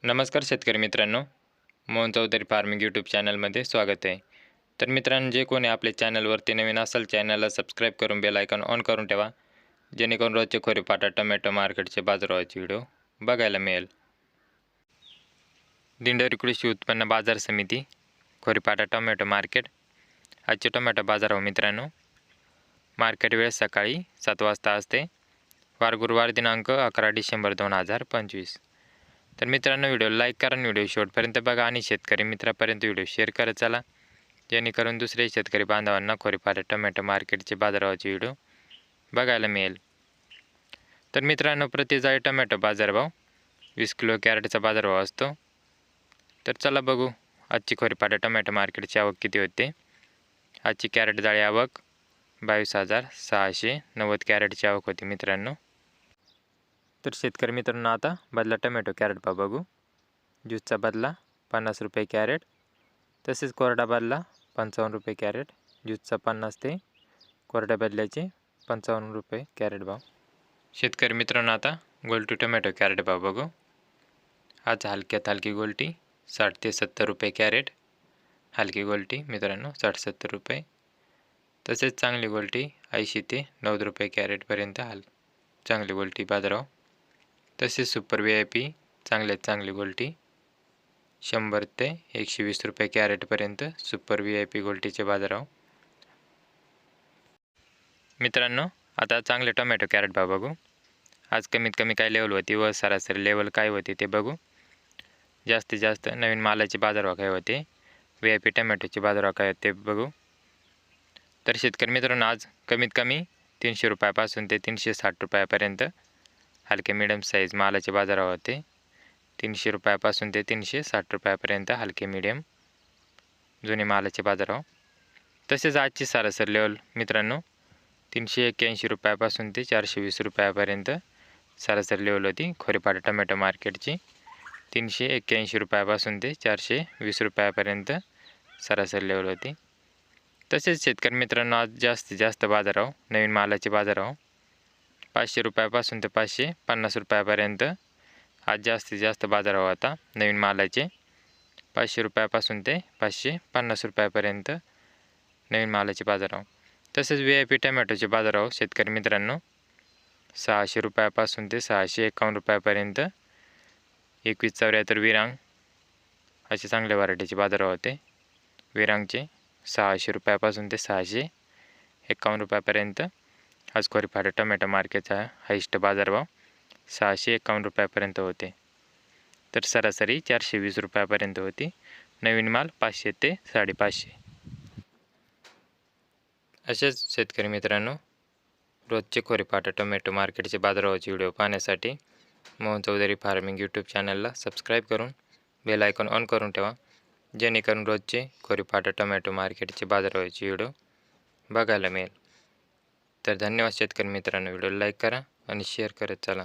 नमस्कार शेतकरी मित्रांनो, मोहन चौधरी फार्मिंग यूट्यूब चॅनलमध्ये स्वागत आहे. तर मित्रांनो, जे कोणी आपल्या चॅनलवरती नवीन असेल चॅनलला सबस्क्राईब करून बेल आयकॉन ऑन करून ठेवा, जेणेकरून रोजचे खोरेपाटा टोमॅटो मार्केटचे बाजारभावाचे व्हिडिओ बघायला मिळेल. दिंडोरी कृषी उत्पन्न बाजार समिती खोरेपाटा टोमॅटो मार्केट. आजचे टोमॅटो बाजारभाव मित्रांनो, मार्केट वेळ सकाळी 7 वाजता असते. वार गुरुवार दिनांक 11 डिसेंबर 2025. तर मित्रांनो, व्हिडिओ लाईक करा आणि व्हिडिओ शेवटपर्यंत बघा आणि शेतकरी मित्रापर्यंत व्हिडिओ शेअर करत चला, जेणेकरून दुसरे शेतकरी बांधवांना खोरेपाटा टोमॅटो मार्केटचे बाजारभावाचे व्हिडिओ बघायला मिळेल. तर मित्रांनो, प्रति जाळी टोमॅटो बाजारभाव 20 किलो कॅरेटचा बाजारभाव असतो. तर चला बघू आजची खोरेपाटा टोमॅटो मार्केटची आवक किती होते. आजची कॅरेट जाळी आवक 22,690 कॅरेटची आवक होती मित्रांनो. तर शेतकरी मित्रांनो, आता बदला टोमॅटो कॅरेट भाव बघू. ज्यूसचा बदला 50 रुपये कॅरेट, तसेच कोरडा बदला 55 रुपये कॅरेट. ज्यूसचा 50 ते कोरड्या बदल्याचे 55 रुपये कॅरेट भाव. शेतकरी मित्रांनो, आता गोल्टी टोमॅटो कॅरेट भाव बघू. आज हलक्यात हलकी गोल्टी 60 ते 70 रुपये कॅरेट. हलकी गोल्टी मित्रांनो 60-70 रुपये. तसेच चांगली गोल्टी 80 ते 90 रुपये कॅरेटपर्यंत चांगली गोल्टी बाजारभाव. तसेच सुपर VIP चांगल्यात चांगली गोल्टी 100 ते 120 रुपये कॅरेटपर्यंत सुपर VIP गोल्टीचे बाजारभाव. मित्रांनो, आता चांगले टोमॅटो कॅरेट भाव बघू. आज कमीत कमी काय लेवल होती व सरासरी लेवल काय होती ते बघू. जास्तीत जास्त नवीन मालाचे बाजारभाव काय होते, VIP टोमॅटोचे बाजारभाव काय होते बघू. तर शेतकरी मित्रांनो, आज कमीत कमी 300 रुपयापासून ते 360 रुपयापर्यंत हलके मिडियम साईज मालाचे बाजारभाव होते. 300 रुपयापासून ते 360 रुपयापर्यंत हलके मिडियम जुने मालाचे बाजारभाव. तसेच आजची सरासरी लेवल मित्रांनो 381 रुपयापासून ते 420 रुपयापर्यंत सरासरी लेवल होती खोरेपाटा टोमॅटो मार्केटची. 381 रुपयापासून ते 420 रुपयापर्यंत सरासरी लेवल होती. तसेच शेतकरी मित्रांनो, आज जास्तीत जास्त बाजारभाव नवीन मालाचे बाजारभाव 500 रुपयापासून ते 550 रुपयापर्यंत आज जास्तीत जास्त बाजारभाव होता नवीन मालाचे. 500 रुपयापासून ते 550 रुपयापर्यंत नवीन मालाचे बाजारभाव. तसेच VIP टोमॅटोचे बाजारभाव शेतकरी मित्रांनो 600 रुपयापासून ते 651 रुपयापर्यंत. 2174 विरांग असे चांगल्या व्हरायटीचे बाजारभाव होते. विरांगचे 600 रुपयापासून ते 651 रुपयापर्यंत आज खोरेपाटा टोमॅटो मार्केटचा हायस्ट बाजारभाव 651 रुपयापर्यंत होते. तर सरासरी 420 रुपयापर्यंत होती. नवीन माल 500 ते 550. असेच शेतकरी मित्रांनो, रोजचे खोरेपाटा टोमॅटो मार्केटचे बाजारभावाचे व्हिडिओ पाहण्यासाठी मोहन चौधरी फार्मिंग यूट्यूब चॅनलला सबस्क्राईब करून बेल आयकॉन ऑन करून ठेवा, जेणेकरून रोजचे खोरेपाटा टोमॅटो मार्केटचे बाजारभावाचे व्हिडिओ बघायला मिळेल. तर धन्यवाद शेतकरी मित्रांनो. व्हिडिओ लाईक करा आणि शेअर करत चला.